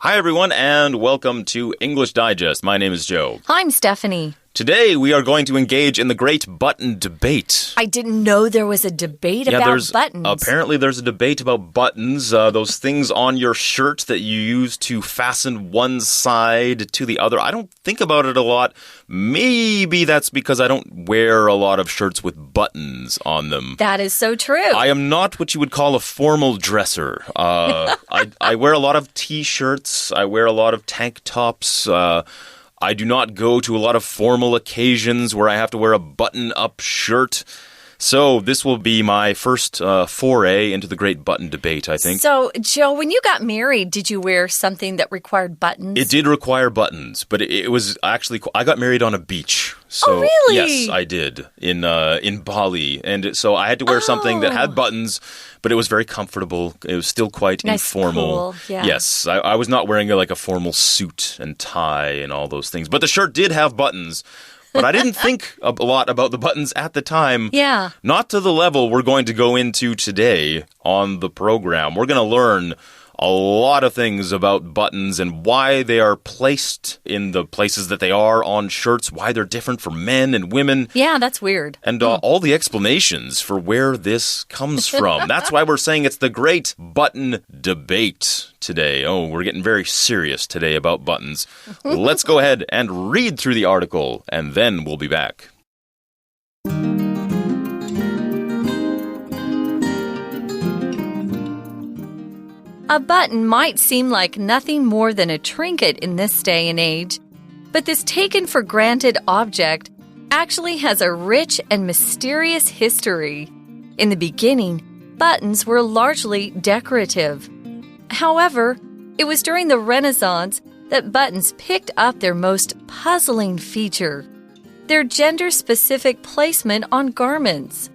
Hi, everyone, and welcome to English Digest. My name is Joe. I'm Stephanie. Today, we are going to engage in the great button debate. I didn't know there was a debate about buttons. Apparently, there's a debate about buttons, those things on your shirt that you use to fasten one side to the other. I don't think about it a lot. Maybe that's because I don't wear a lot of shirts with buttons on them. That is so true. I am not what you would call a formal dresser. I wear a lot of T-shirts. I wear a lot of tank tops. I do not go to a lot of formal occasions where I have to wear a button-up shirt. So this will be my first foray into the great button debate, I think. So, Joe, when you got married, did you wear something that required buttons? It did require buttons, but it was actually... I got married on a beach. So, oh, really? Yes, I did, in Bali. And so I had to wear something that had buttons, but it was very comfortable. It was still quite informal. Cool. Yeah. Yes, I was not wearing like a formal suit and tie and all those things. But the shirt did have buttons. But I didn't think a lot about the buttons at the time. Yeah. Not to the level we're going to go into today on the program. We're going to learn a lot of things about buttons and why they are placed in the places that they are on shirts, why they're different for men and women. Yeah, that's weird. And all the explanations for where this comes from. That's why we're saying it's the great button debate today. Oh, we're getting very serious today about buttons. Let's go ahead and read through the article, and then we'll be back. A button might seem like nothing more than a trinket in this day and age, but this taken-for-granted object actually has a rich and mysterious history. In the beginning, buttons were largely decorative. However, it was during the Renaissance that buttons picked up their most puzzling feature, their gender-specific placement on garments.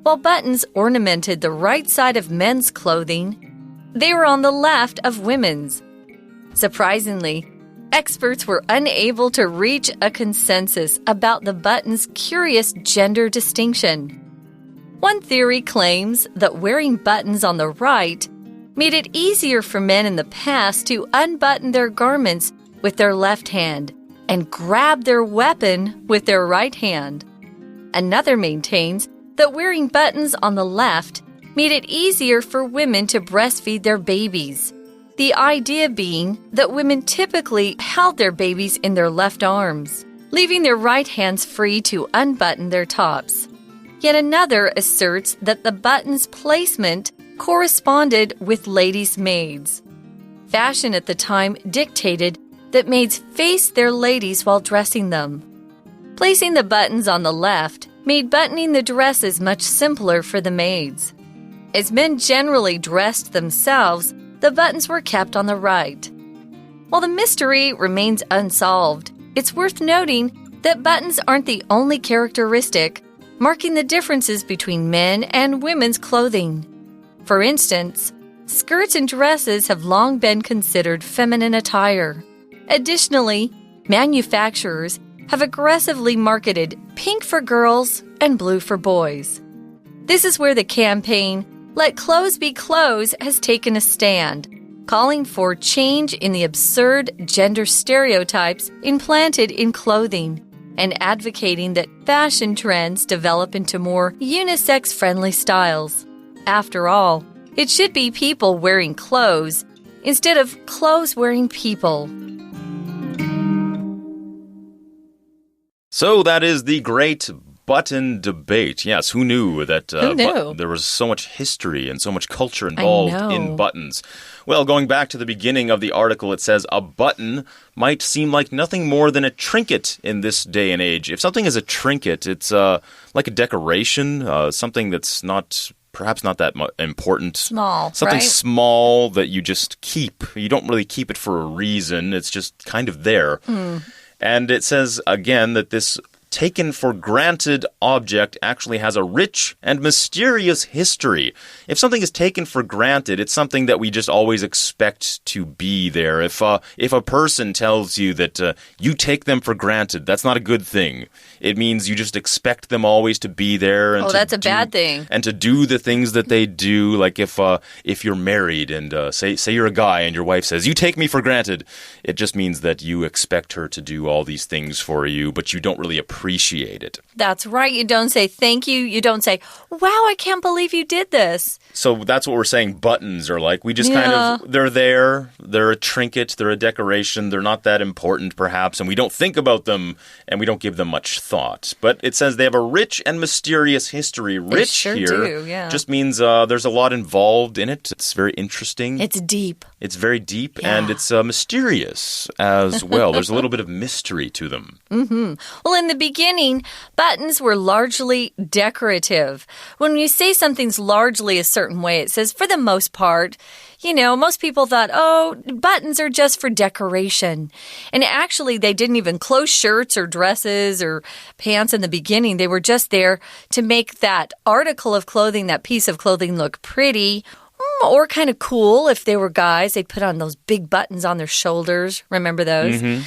While buttons ornamented the right side of men's clothing, they were on the left of women's. Surprisingly, experts were unable to reach a consensus about the button's curious gender distinction. One theory claims that wearing buttons on the right made it easier for men in the past to unbutton their garments with their left hand and grab their weapon with their right hand. Another maintains that wearing buttons on the left made it easier for women to breastfeed their babies, the idea being that women typically held their babies in their left arms, leaving their right hands free to unbutton their tops. Yet another asserts that the button's placement corresponded with ladies' maids. Fashion at the time dictated that maids face their ladies while dressing them. Placing the buttons on the left made buttoning the dresses much simpler for the maids. As men generally dressed themselves, the buttons were kept on the right. While the mystery remains unsolved, it's worth noting that buttons aren't the only characteristic marking the differences between men and women's clothing. For instance, skirts and dresses have long been considered feminine attire. Additionally, manufacturers have aggressively marketed pink for girls and blue for boys. This is where the campaign Let Clothes Be Clothes has taken a stand, calling for change in the absurd gender stereotypes implanted in clothing and advocating that fashion trends develop into more unisex-friendly styles. After all, it should be people wearing clothes instead of clothes wearing people. So that is the great button debate. Yes, who knew that there was so much history and so much culture involved in buttons? Well, going back to the beginning of the article, it says a button might seem like nothing more than a trinket in this day and age. If something is a trinket, it's like a decoration, something that's perhaps not that important. Small, something right? Small that you just keep. You don't really keep it for a reason. It's just kind of there. And it says, again, that this taken for granted object actually has a rich and mysterious history. If something is taken for granted, it's something that we just always expect to be there. If a person tells you that you take them for granted, that's not a good thing. It means you just expect them always to be there. And that's a bad thing. And to do the things that they do. Like if you're married and say you're a guy and your wife says, you take me for granted, it just means that you expect her to do all these things for you, but you don't really appreciate it. That's right. You don't say thank you. You don't say, wow, I can't believe you did this. So that's what we're saying buttons are like. We just kind of, they're there. They're a trinket. They're a decoration. They're not that important, perhaps, and we don't think about them, and we don't give them much thought. But it says they have a rich and mysterious history. Rich sure here do, yeah. just means there's a lot involved in it. It's very interesting. It's deep. It's very deep, and it's mysterious as well. There's a little bit of mystery to them. Well, in the beginning, buttons were largely decorative. When you say something's largely a certain way, it says for the most part. You know, most people thought, oh, buttons are just for decoration. And actually, they didn't even close shirts or dresses or pants in the beginning. They were just there to make that article of clothing, that piece of clothing, look pretty. Or kind of cool. If they were guys, they'd put on those big buttons on their shoulders. Remember those?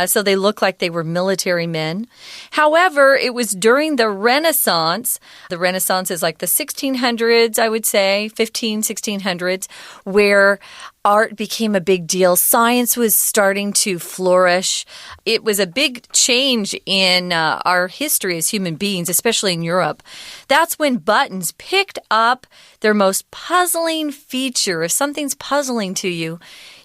So they looked like they were military men. However, it was during the Renaissance. The Renaissance is like the 1600s, I would say, 1600s, where art became a big deal. Science was starting to flourish. It was a big change in our history as human beings, especially in Europe. That's when buttons picked up their most puzzling feature. If something's puzzling to you,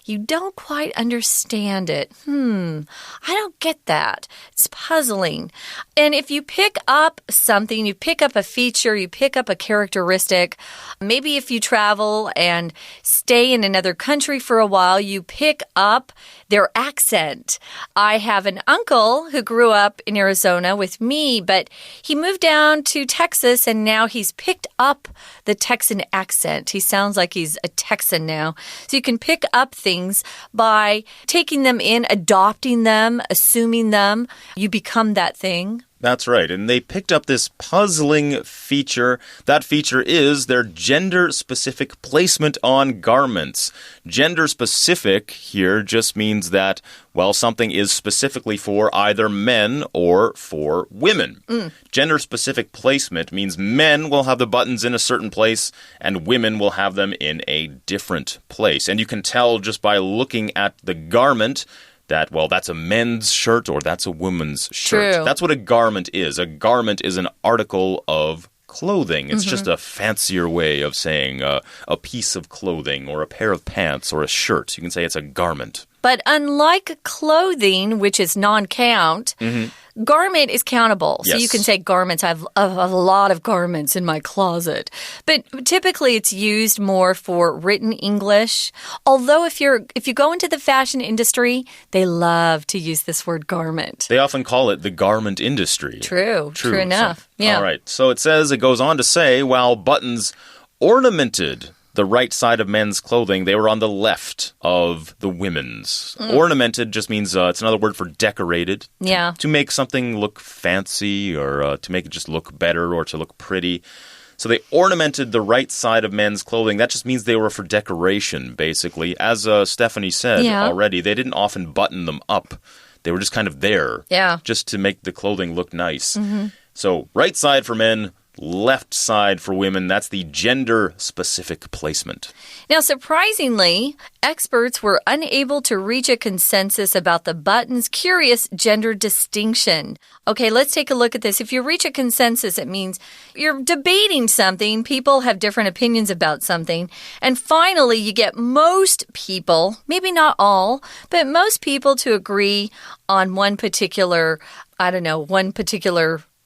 you don't quite understand it. I don't get that. It's puzzling. And if you pick up something, you pick up a feature, you pick up a characteristic, maybe if you travel and stay in another country for a while, you pick up their accent. I have an uncle who grew up in Arizona with me, but he moved down to Texas and now he's picked up the Texan accent. He sounds like he's a Texan now. So you can pick up things by taking them in, adopting them, assuming them. You become that thing. That's right. And they picked up this puzzling feature. That feature is their gender-specific placement on garments. Gender-specific here just means that, well, something is specifically for either men or for women. Gender-specific placement means men will have the buttons in a certain place and women will have them in a different place. And you can tell just by looking at the garment that, well, that's a men's shirt or that's a woman's shirt. True. That's what a garment is. A garment is an article of clothing. It's just a fancier way of saying a piece of clothing or a pair of pants or a shirt. You can say it's a garment. But unlike clothing, which is non-count, garment is countable. So you can say garments. I have a lot of garments in my closet. But typically it's used more for written English. Although if you go into the fashion industry, they love to use this word garment. They often call it the garment industry. True enough. Yeah. All right. So it goes on to say, while buttons ornamented the right side of men's clothing, they were on the left of the women's. Ornamented just means it's another word for decorated. Yeah. To make something look fancy or to make it just look better or to look pretty. So they ornamented the right side of men's clothing. That just means they were for decoration, basically. As Stephanie said already, they didn't often button them up. They were just kind of there. Yeah. Just to make the clothing look nice. So right side for men, left side for women. That's the gender-specific placement. Now, surprisingly, experts were unable to reach a consensus about the button's curious gender distinction. Okay, let's take a look at this. If you reach a consensus, it means you're debating something. People have different opinions about something. And finally, you get most people, maybe not all, but most people to agree on one particular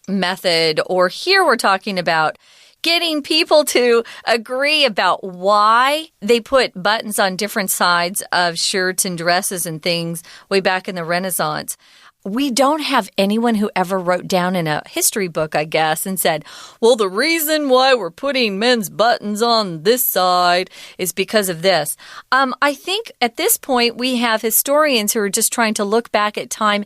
method. Or here we're talking about getting people to agree about why they put buttons on different sides of shirts and dresses and things way back in the Renaissance. We don't have anyone who ever wrote down in a history book, I guess, and said, well, the reason why we're putting men's buttons on this side is because of this. I think at this point we have historians who are just trying to look back at time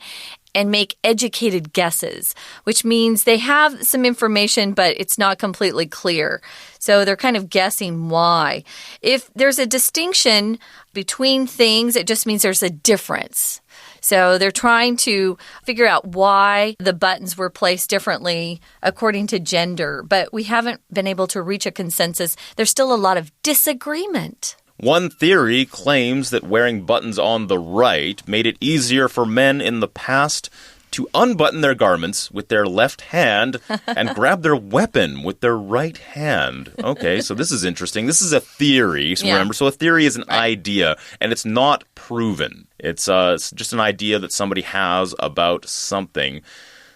and make educated guesses, which means they have some information, but it's not completely clear. So they're kind of guessing why. If there's a distinction between things, it just means there's a difference. So they're trying to figure out why the buttons were placed differently according to gender, but we haven't been able to reach a consensus. There's still a lot of disagreement. One theory claims that wearing buttons on the right made it easier for men in the past to unbutton their garments with their left hand and grab their weapon with their right hand. Okay, so this is interesting. This is a theory, so remember. So a theory is an idea, and it's not proven. It's just an idea that somebody has about something.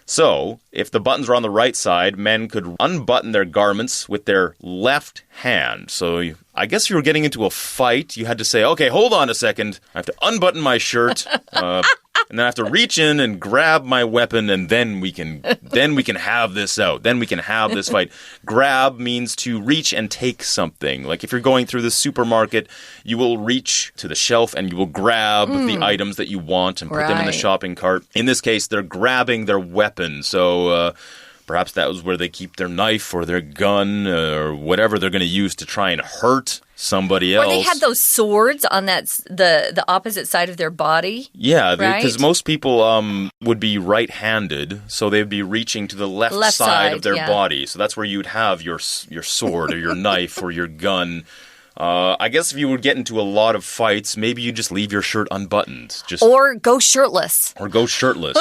So, if the buttons were on the right side, men could unbutton their garments with their left hand. So, I guess if you were getting into a fight, you had to say, okay, hold on a second. I have to unbutton my shirt, and then I have to reach in and grab my weapon, and then we can have this out. Then we can have this fight. Grab means to reach and take something. Like if you're going through the supermarket, you will reach to the shelf and you will grab the items that you want and put them in the shopping cart. In this case, they're grabbing their weapon. So perhaps that was where they keep their knife or their gun or whatever they're going to use to try and hurt somebody else. Or they had those swords on the opposite side of their body. Yeah, because most people would be right-handed, so they'd be reaching to the left side of their body. So that's where you'd have your sword or your knife or your gun. I guess if you would get into a lot of fights, maybe you just leave your shirt unbuttoned. Or go shirtless.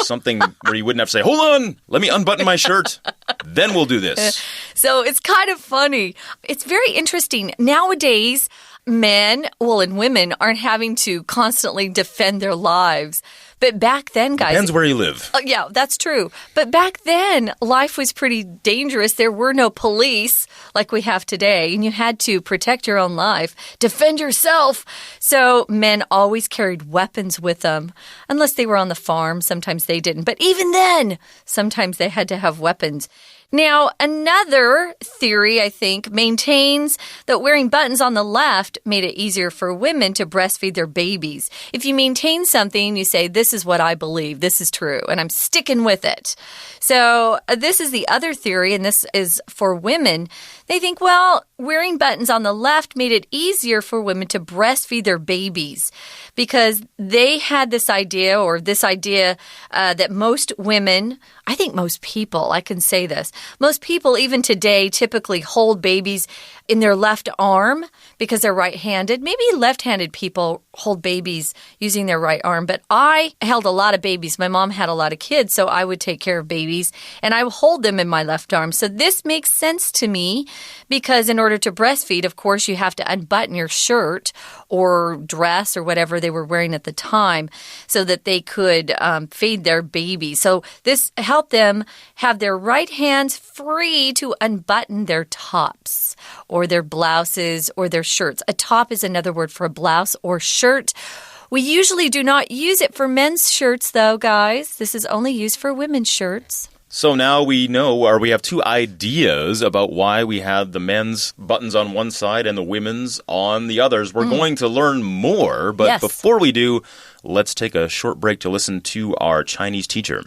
Something where you wouldn't have to say, hold on, let me unbutton my shirt. Then we'll do this. So it's kind of funny. It's very interesting. Nowadays, men, and women aren't having to constantly defend their lives. But back then, guys... Depends where you live. Yeah, that's true. But back then, life was pretty dangerous. There were no police like we have today, and you had to protect your own life, defend yourself. So men always carried weapons with them, unless they were on the farm. Sometimes they didn't. But even then, sometimes they had to have weapons. Now, another theory, I think, maintains that wearing buttons on the left made it easier for women to breastfeed their babies. If you maintain something, you say, this is what I believe, this is true, and I'm sticking with it. So this is the other theory, and this is for women. They think, wearing buttons on the left made it easier for women to breastfeed their babies because they had this idea that most women, I think most people, I can say this, most people even today typically hold babies in their left arm because they're right-handed. Maybe left-handed people hold babies using their right arm, but I held a lot of babies. My mom had a lot of kids, so I would take care of babies, and I would hold them in my left arm. So this makes sense to me because in order to breastfeed, of course, you have to unbutton your shirt or dress or whatever they were wearing at the time so that they could feed their baby. So this helped them have their right hands free to unbutton their tops or their blouses or their shirts. A top is another word for a blouse or shirt. We usually do not use it for men's shirts, though, guys. This is only used for women's shirts. So now we know, or we have two ideas about why we had the men's buttons on one side and the women's on the others. We're going to learn more, but before we do, let's take a short break to listen to our Chinese teacher.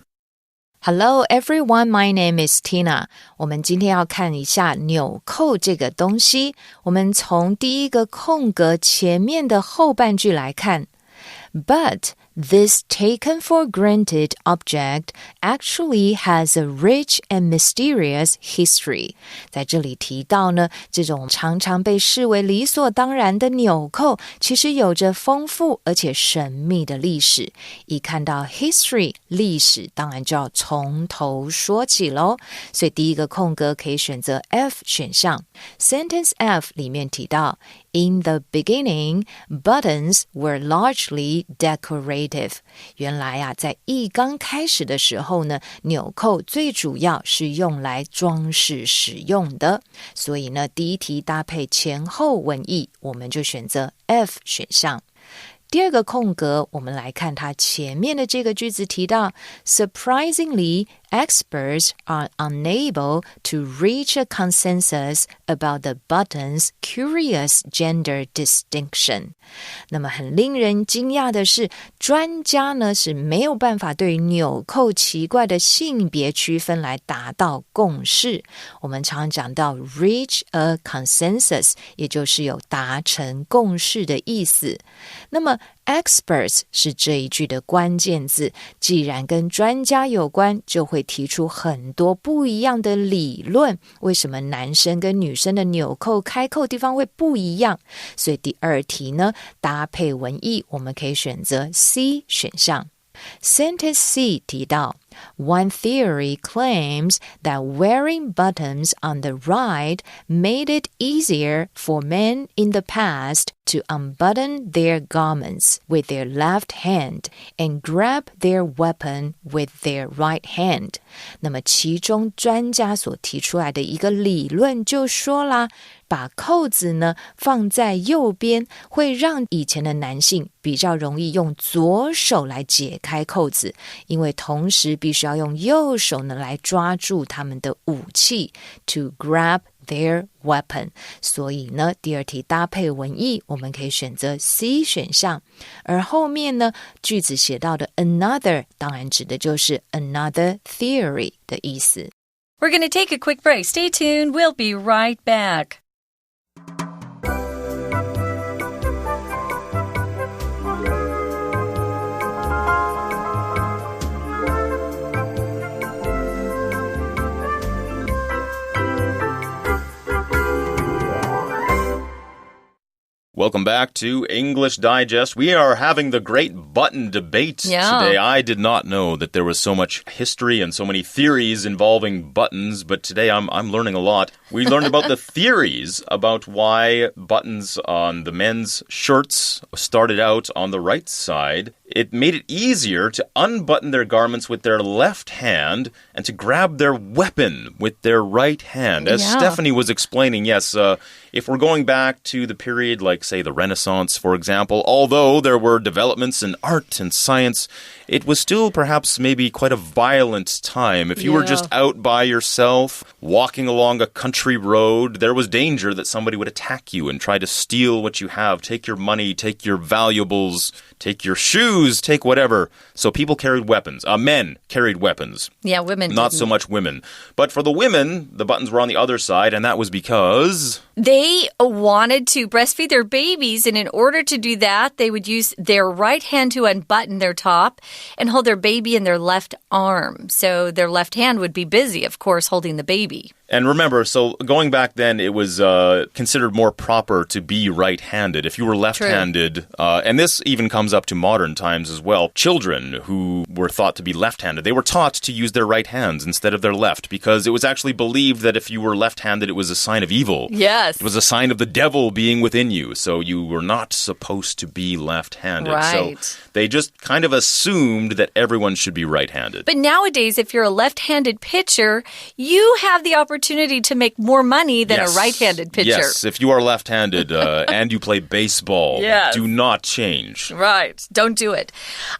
Hello everyone, my name is Tina. 我们今天要看一下纽扣这个东西。我们从第一个空格前面的后半句来看。But this taken for granted object actually has a rich and mysterious history. 在这里提到呢，这种常常被视为理所当然的纽扣，其实有着丰富而且神秘的历史。一看到 history 历史，当然就要从头说起咯。所以第一个空格可以选择 F 选项。Sentence F 里面提到In the beginning, buttons were largely decorative. 原来啊，在一刚开始的时候呢，纽扣最主要是用来装饰使用的。所以呢，第一题搭配前后文意，我们就选择 F 选项。第二个空格，我们来看它前面的这个句子提到 Surprisingly, experts are unable to reach a consensus about the button's curious gender distinction. 那么很令人惊讶的是，专家呢是没有办法对于纽扣奇怪的性别区分来达到共识。我们常讲到 reach a consensus， 也就是有达成共识的意思。那么Experts 是这一句的关键字，既然跟专家有关，就会提出很多不一样的理论。为什么男生跟女生的纽扣开扣地方会不一样？所以第二题呢，搭配文意，我们可以选择 C 选项。Sentence C 提到One theory claims that wearing buttons on the right made it easier for men in the past to unbutton their garments with their left hand and grab their weapon with their right hand. 那么其中专家所提出来的一个理论就说啦，把扣子呢放在右边，会让以前的男性比较容易用左手来解开扣子，因为同时必须要用右手呢来抓住他们的武器 to grab their weapon。 所以呢，第二题搭配文意，我们可以选择 C 选项。而后面呢，句子写到的 another 当然指的就是 another theory 的意思。 We're going to take a quick break. Stay tuned. We'll be right back. Welcome back to English Digest. We are having the great button debate today. I did not know that there was so much history and so many theories involving buttons, but today I'm learning a lot. We learned about the theories about why buttons on the men's shirts started out on the right side. It made it easier to unbutton their garments with their left hand and to grab their weapon with their right hand. As Stephanie was explaining, yes, if we're going back to the period like, say, the Renaissance, for example, although there were developments in art and science, it was still perhaps maybe quite a violent time. If you were just out by yourself, walking along a country road, there was danger that somebody would attack you and try to steal what you have, take your money, take your valuables, take your shoes, take whatever. So people carried weapons. Men carried weapons. Yeah, women Not so much women. But for the women, the buttons were on the other side, and that was because they wanted to breastfeed their babies, and in order to do that, they would use their right hand to unbutton their top and hold their baby in their left arm. So their left hand would be busy, of course, holding the baby. And remember, so going back then, it was considered more proper to be right-handed. If you were left-handed, and this even comes up to modern times as well, children who were thought to be left-handed, they were taught to use their right hands instead of their left because it was actually believed that if you were left-handed, it was a sign of evil. Yes. It was a sign of the devil being within you, so you were not supposed to be left-handed. Right. So they just kind of assumed that everyone should be right-handed. But nowadays, if you're a left-handed pitcher, you have the opportunity to make more money than a right-handed pitcher. Yes, if you are left-handed and you play baseball, do not change. Right, don't do it.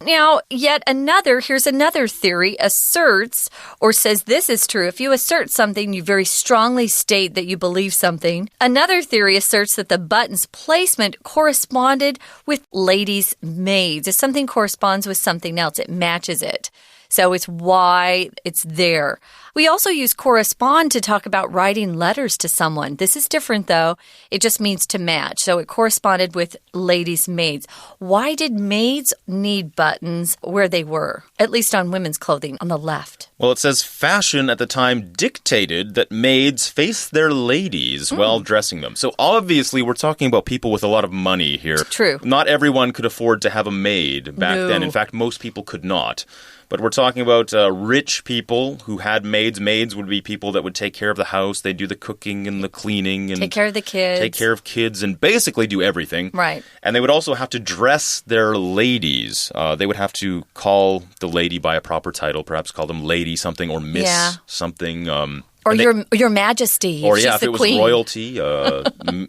Now, here's another theory, asserts or says this is true. If you assert something, you very strongly state that you believe something. Another theory asserts that the button's placement corresponded with ladies' maids. If something corresponds with something else, it matches it. So it's why it's there. We also use correspond to talk about writing letters to someone. This is different, though. It just means to match. So it corresponded with ladies' maids. Why did maids need buttons where they were, at least on women's clothing on the left? Well, it says fashion at the time dictated that maids face their ladies while dressing them. So obviously, we're talking about people with a lot of money here. True. Not everyone could afford to have a maid back then. In fact, most people could not. But we're talking about rich people who had maids. Maids would be people that would take care of the house. They'd do the cooking and the cleaning. And take care of the kids. Take care of kids and basically do everything. Right. And they would also have to dress their ladies. They would have to call the lady by a proper title, perhaps call them lady something or miss something. Or your majesty. Or if it was royalty,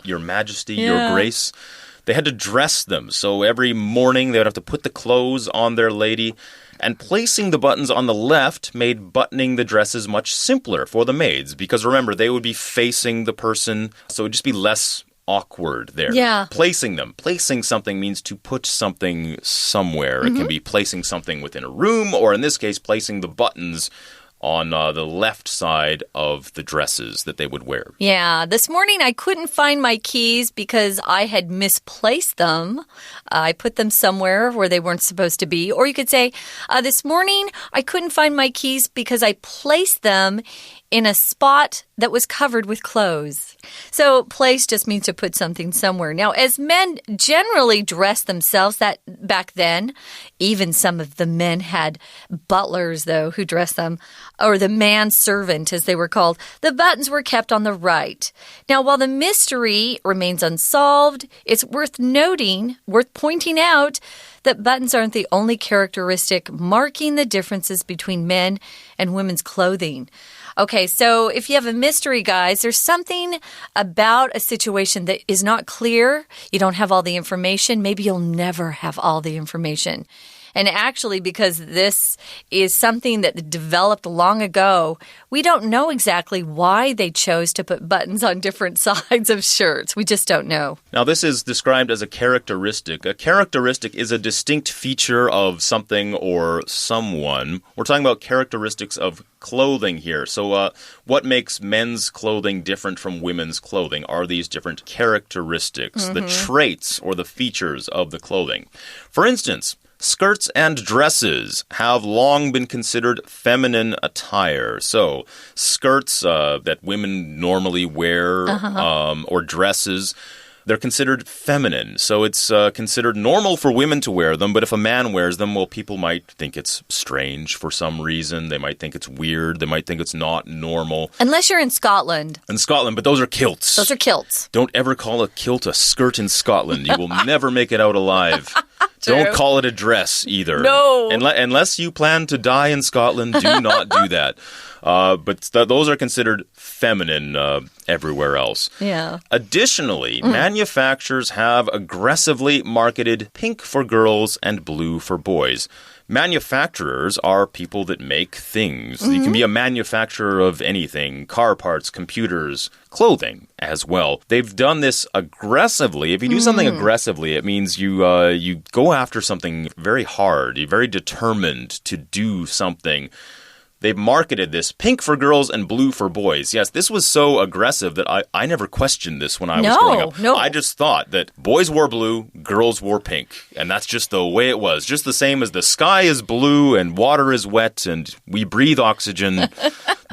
your majesty, your grace. They had to dress them. So every morning they would have to put the clothes on their lady. And placing the buttons on the left made buttoning the dresses much simpler for the maids. Because remember, they would be facing the person, so it would just be less awkward there. Yeah. Placing them. Placing something means to put something somewhere. It can be placing something within a room, or in this case, placing the buttons on the left side of the dresses that they would wear. Yeah, this morning I couldn't find my keys because I had misplaced them. I put them somewhere where they weren't supposed to be. Or you could say, this morning I couldn't find my keys because I placed them in a spot that was covered with clothes. So place just means to put something somewhere. Now, as men generally dress themselves that back then, even some of the men had butlers, though, who dressed them, or the manservant, as they were called. The buttons were kept on the right. Now, while the mystery remains unsolved, it's worth pointing out that buttons aren't the only characteristic marking the differences between men and women's clothing. Okay, so if you have a mystery, guys, there's something about a situation that is not clear. You don't have all the information. Maybe you'll never have all the information. And actually, because this is something that developed long ago, we don't know exactly why they chose to put buttons on different sides of shirts. We just don't know. Now, this is described as a characteristic. A characteristic is a distinct feature of something or someone. We're talking about characteristics of clothing here. So what makes men's clothing different from women's clothing are these different characteristics, the traits or the features of the clothing. For instance, skirts and dresses have long been considered feminine attire. So skirts that women normally wear or dresses, they're considered feminine. So it's considered normal for women to wear them, but if a man wears them, well, people might think it's strange for some reason. They might think it's weird. They might think it's not normal. Unless you're in Scotland. In Scotland, but those are kilts. Those are kilts. Don't ever call a kilt a skirt in Scotland. You will never make it out alive. Don't call it a dress either. No. Unless you plan to die in Scotland, do not do that. But those are considered feminine everywhere else. Yeah. Additionally, manufacturers have aggressively marketed pink for girls and blue for boys. Manufacturers are people that make things. You can be a manufacturer of anything, car parts, computers, clothing as well. They've done this aggressively. If you do something aggressively, it means you go after something very hard. You're very determined to do something. They've marketed this pink for girls and blue for boys. Yes, this was so aggressive that I never questioned this when I was growing up. No. I just thought that boys wore blue, girls wore pink. And that's just the way it was. Just the same as the sky is blue and water is wet and we breathe oxygen,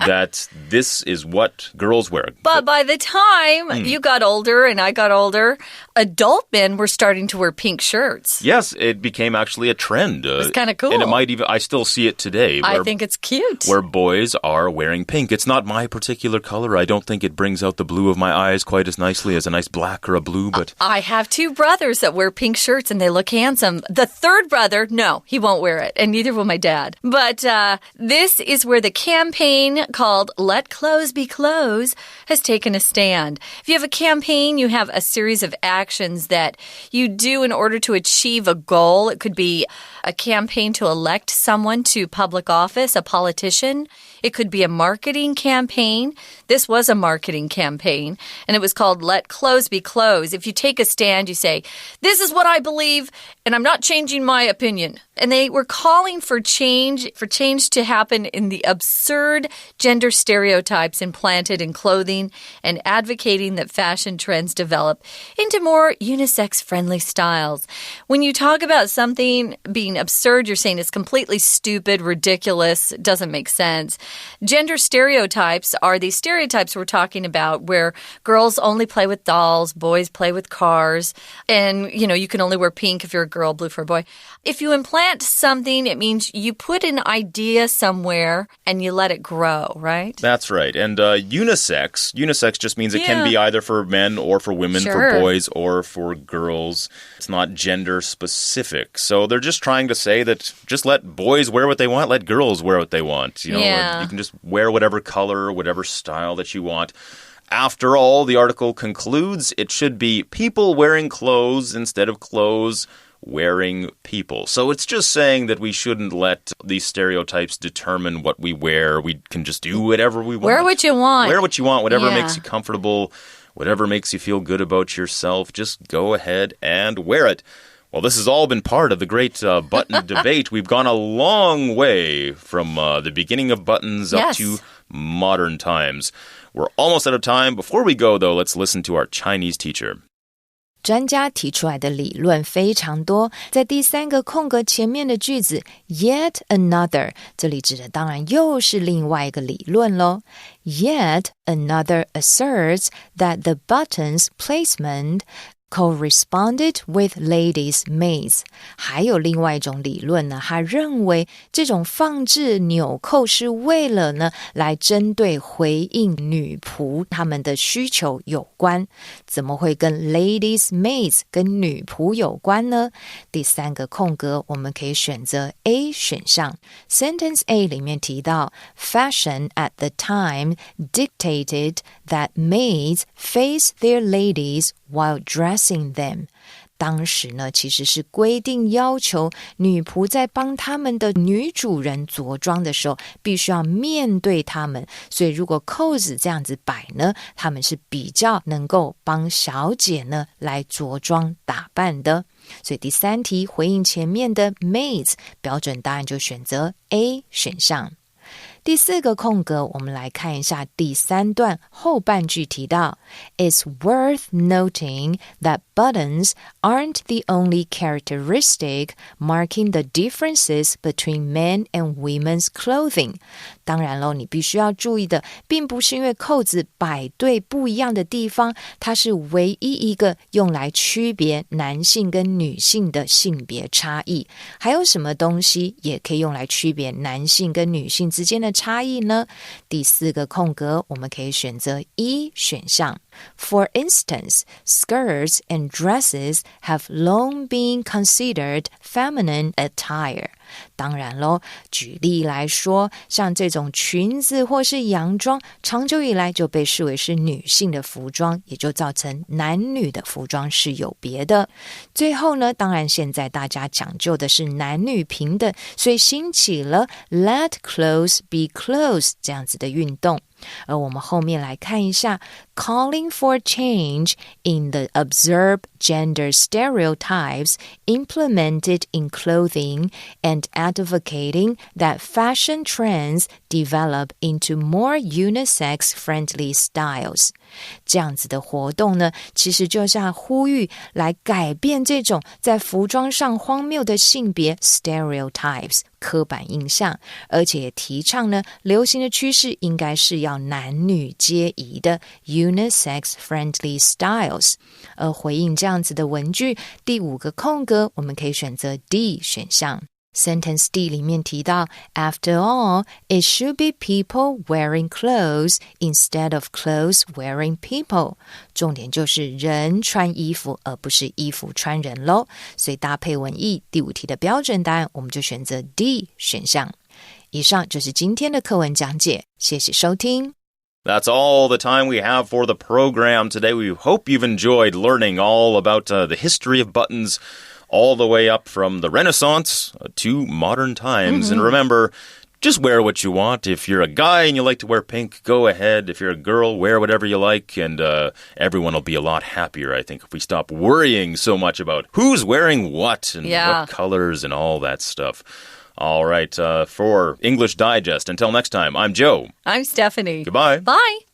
that this is what girls wear. But by the time you got older and I got older, adult men were starting to wear pink shirts. Yes, it became actually a trend. It's kind of cool. And it might even, I still see it today. I think it's cute. Where boys are wearing pink. It's not my particular color. I don't think it brings out the blue of my eyes quite as nicely as a nice black or a blue, but... I have two brothers that wear pink shirts and they look handsome. The third brother, no, he won't wear it, and neither will my dad. But this is where the campaign called Let Clothes Be Clothes has taken a stand. If you have a campaign, you have a series of actions that you do in order to achieve a goal. It could be a campaign to elect someone to public office, a politician. It could be a marketing campaign. This was a marketing campaign, and it was called Let Clothes Be Clothes. If you take a stand, you say, this is what I believe, and I'm not changing my opinion. And they were calling for change to happen in the absurd gender stereotypes implanted in clothing and advocating that fashion trends develop into more unisex-friendly styles. When you talk about something being absurd, you're saying it's completely stupid, ridiculous, doesn't make sense. Gender stereotypes are these stereotypes we're talking about where girls only play with dolls, boys play with cars, and, you can only wear pink if you're a girl, blue for a boy. If you implant something, it means you put an idea somewhere and you let it grow, right? That's right. And unisex just means it can be either for men or for women, for boys or for girls. It's not gender specific. So they're just trying to say that just let boys wear what they want, let girls wear what they want. You can just wear whatever color, whatever style that you want. After all, the article concludes, it should be people wearing clothes instead of clothes wearing people. So it's just saying that we shouldn't let these stereotypes determine what we wear. We can just do whatever we want. Wear what you want. Wear what you want, whatever makes you comfortable, whatever makes you feel good about yourself. Just go ahead and wear it. Well, this has all been part of the great button debate. We've gone a long way from the beginning of buttons up to modern times. We're almost out of time. Before we go, though, let's listen to our Chinese teacher. 专家提出来的理论非常多，在第三个空格前面的句子 yet another， 这里指的当然又是另外一个理论咯。Yet another asserts that the button's placement corresponded with ladies' maids. 还有另外一种理论呢，他认为这种放置纽扣是为了呢来针对回应女仆她们的需求有关。怎么会跟 ladies' maids 跟女仆有关呢？第三个空格我们可以选择 A 选项。Sentence A 里面提到 Fashion at the time dictated that maids face their ladies while dressing them. 当时呢，其实是规定要求女仆在帮他们的女主人着装的时候，必须要面对他们。所以如果扣子这样子摆呢，他们是比较能够帮小姐呢来着装打扮的。所以第三题回应前面的 maids， 标准答案就选择 A 选项。第四个空格我们来看一下第三段后半句提到 It's worth noting that buttons aren't the only characteristic marking the differences between men and women's clothing. 当然咯，你必须要注意的并不是因为扣子摆对不一样的地方，它是唯一一个用来区别男性跟女性的性别差异。还有什么东西也可以用来区别男性跟女性之间的差异呢？第四个空格我们可以选择 E 选项。For instance, skirts and dresses have long been considered feminine attire. 当然咯，举例来说，像这种裙子或是洋装，长久以来就被视为是女性的服装，也就造成男女的服装是有别的。最后呢，当然现在大家讲究的是男女平等，所以兴起了 Let clothes be clothes 这样子的运动。而我们后面来看一下 Calling for change in the observed gender stereotypes implemented in clothing and advocating that fashion trends develop into more unisex-friendly styles. 这样子的活动呢，其实就是要呼吁来改变这种在服装上荒谬的性别 stereotypes 刻板印象，而且也提倡呢，流行的趋势应该是要男女皆宜的 unisex-friendly styles。而回应这样子的文句，第五个空格我们可以选择 D 选项。Sentence D 里面提到 After all, it should be people wearing clothes instead of clothes wearing people. 重点就是人穿衣服而不是衣服穿人咯。所以搭配文意，第五题的标准答案我们就选择 D 选项。以上就是今天的课文讲解，谢谢收听。That's all the time we have for the program today. We hope you've enjoyed learning all about the history of buttons, all the way up from the Renaissance to modern times. And remember, just wear what you want. If you're a guy and you like to wear pink, go ahead. If you're a girl, wear whatever you like, and everyone will be a lot happier, I think, if we stop worrying so much about who's wearing what and what colors and all that stuff. All right, for English Digest, until next time, I'm Joe. I'm Stephanie. Goodbye. Bye.